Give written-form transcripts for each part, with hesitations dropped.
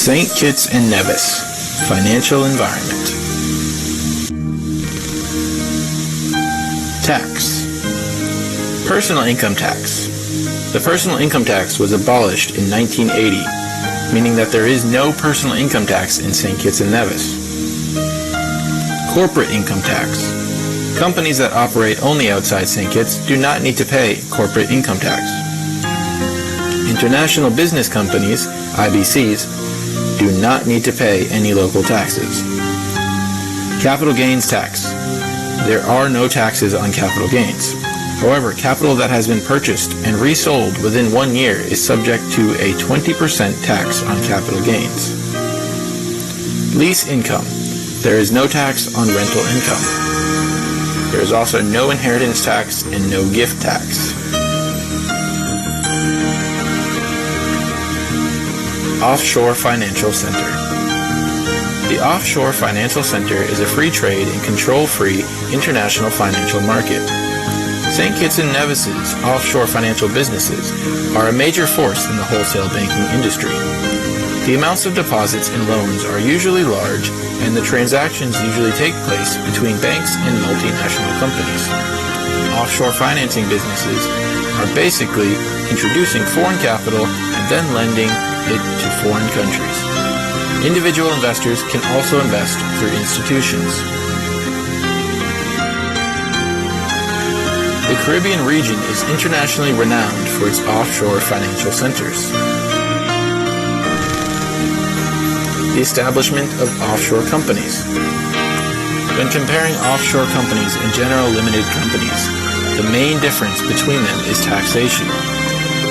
St. Kitts and Nevis, Financial Environment. Tax. Personal income tax. The personal income tax was abolished in 1980, meaning that there is no personal income tax in St. Kitts and Nevis. Corporate income tax. Companies that operate only outside St. Kitts do not need to pay corporate income tax. International business companies, IBCs, do not need to pay any local taxes. Capital gains tax. There are no taxes on capital gains. However, capital that has been purchased and resold within 1 year is subject to a 20% tax on capital gains. Lease income. There is no tax on rental income. There is also no inheritance tax and no gift tax. Offshore Financial Center. The Offshore Financial Center is a free trade and control-free international financial market. St. Kitts and Nevis's offshore financial businesses are a major force in the wholesale banking industry. The amounts of deposits and loans are usually large, and the transactions usually take place between banks and multinational companies. Offshore financing businesses are basically introducing foreign capital and then lending it to foreign countries. Individual investors can also invest through institutions. The Caribbean region is internationally renowned for its offshore financial centers. The establishment of offshore companies. When comparing offshore companies and general limited companies, the main difference between them is taxation.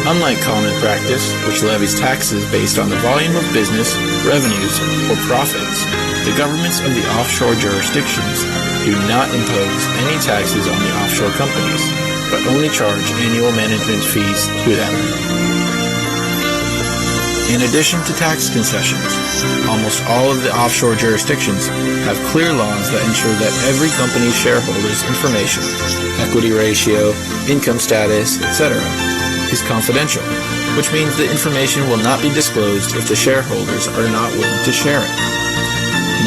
Unlike common practice, which levies taxes based on the volume of business, revenues, or profits, the governments of the offshore jurisdictions do not impose any taxes on the offshore companies, but only charge annual management fees to them. In addition to tax concessions, almost all of the offshore jurisdictions have clear laws that ensure that every company's shareholders' information, equity ratio, income status, etc., is confidential, which means the information will not be disclosed if the shareholders are not willing to share it.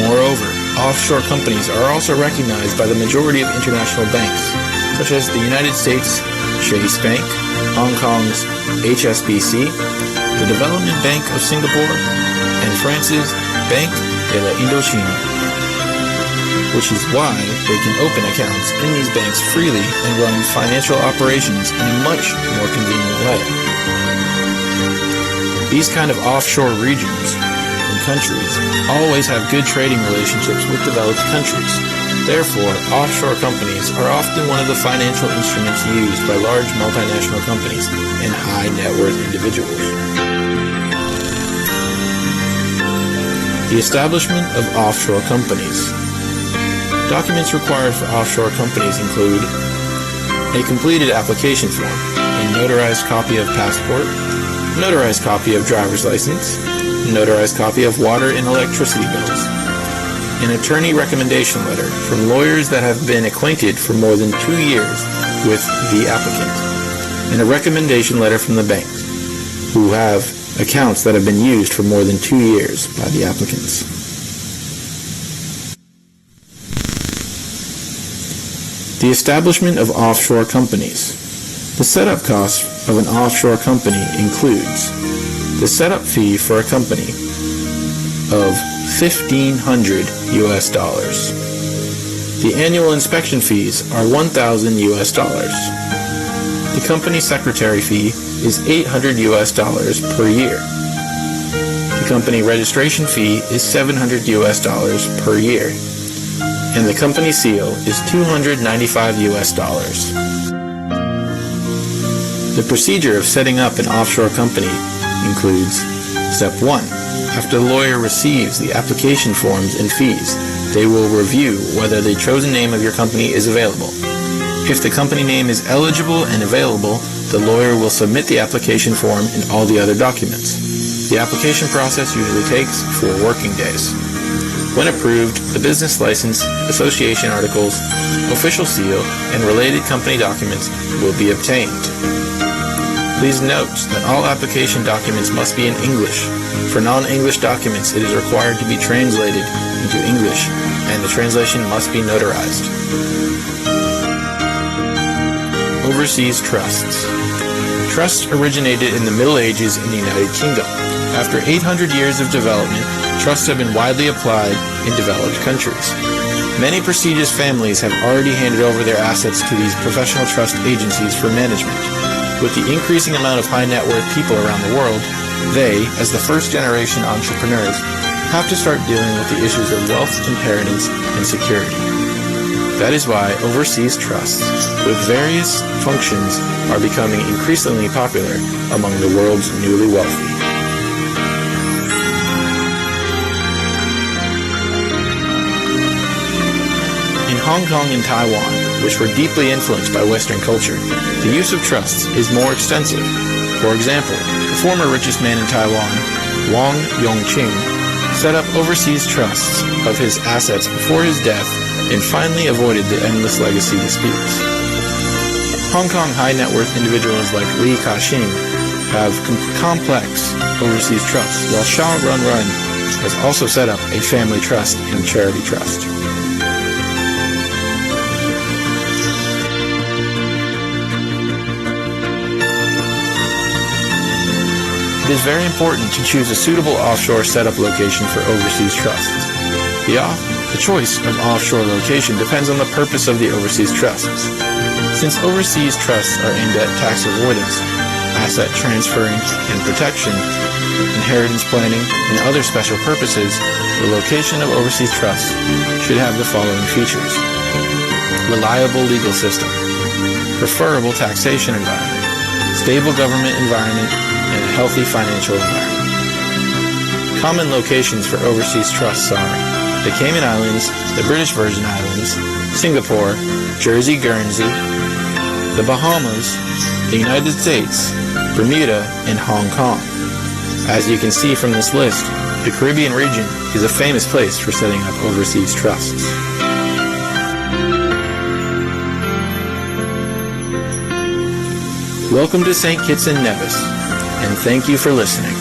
Moreover, offshore companies are also recognized by the majority of international banks, such as the United States' Chase Bank, Hong Kong's HSBC, the Development Bank of Singapore, and France's Banque de l'Indochine, which is why they can open accounts in these banks freely and run financial operations in a much more convenient way. These kind of offshore regions and countries always have good trading relationships with developed countries. Therefore, offshore companies are often one of the financial instruments used by large multinational companies and high net worth individuals. The establishment of offshore companies. Documents required for offshore companies include a completed application form, a notarized copy of passport, notarized copy of driver's license, notarized copy of water and electricity bills, an attorney recommendation letter from lawyers that have been acquainted for more than 2 years with the applicant, and a recommendation letter from the banks, who have accounts that have been used for more than 2 years by the applicants. The establishment of offshore companies. The setup cost of an offshore company includes the setup fee for a company of $1,500 US. The annual inspection fees are $1,000 US. The company secretary fee is $800 US per year. The company registration fee is $700 US per year. And the company seal is $295 US. The procedure of setting up an offshore company includes Step 1. After the lawyer receives the application forms and fees, they will review whether the chosen name of your company is available. If the company name is eligible and available, the lawyer will submit the application form and all the other documents. The application process usually takes 4 working days. When approved, the business license, association articles, official seal, and related company documents will be obtained. Please note that all application documents must be in English. For non-English documents, it is required to be translated into English, and the translation must be notarized. Overseas trusts. Trusts originated in the Middle Ages in the United Kingdom. After 800 years of development, trusts have been widely applied in developed countries. Many prestigious families have already handed over their assets to these professional trust agencies for management. With the increasing amount of high net worth people around the world, they, as the first generation entrepreneurs, have to start dealing with the issues of wealth, inheritance, and security. That is why overseas trusts, with various functions, are becoming increasingly popular among the world's newly wealthy. In Hong Kong and Taiwan, which were deeply influenced by Western culture, the use of trusts is more extensive. For example, the former richest man in Taiwan, Wang Yongqing, set up overseas trusts of his assets before his death and finally avoided the endless legacy disputes. Hong Kong high net worth individuals like Li Ka-shing have complex overseas trusts, while Shao Run has also set up a family trust and charity trust. It is very important to choose a suitable offshore setup location for overseas trusts. The choice of offshore location depends on the purpose of the overseas trusts. Since overseas trusts are aimed at tax avoidance, asset transferring and protection, inheritance planning, and other special purposes, the location of overseas trusts should have the following features: reliable legal system, preferable taxation environment, stable government environment, and a healthy financial environment. Common locations for overseas trusts are the Cayman Islands, the British Virgin Islands, Singapore, Jersey, Guernsey, the Bahamas, the United States, Bermuda, and Hong Kong. As you can see from this list, the Caribbean region is a famous place for setting up overseas trusts. Welcome to St. Kitts and Nevis, and thank you for listening.